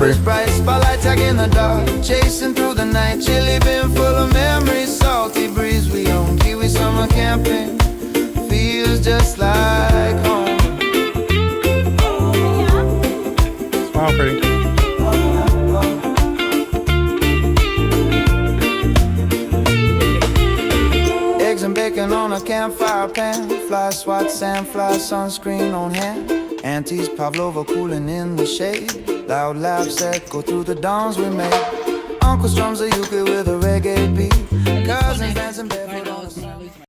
pretty. Bright spotlight tag in the dark, chasing through the night. Chilly bin full of memories, salty breeze. We on Kiwi summer camping, feels just like home. Smile, pretty. Eggs and bacon on a campfire pan, fly swat, sandfly, sunscreen on hand. Aunties Pavlova cooling in the shade, loud laughs echo through the dawns we made. Uncle strums a ukulele with a reggae beat, cousins dancing barefoot on the sun.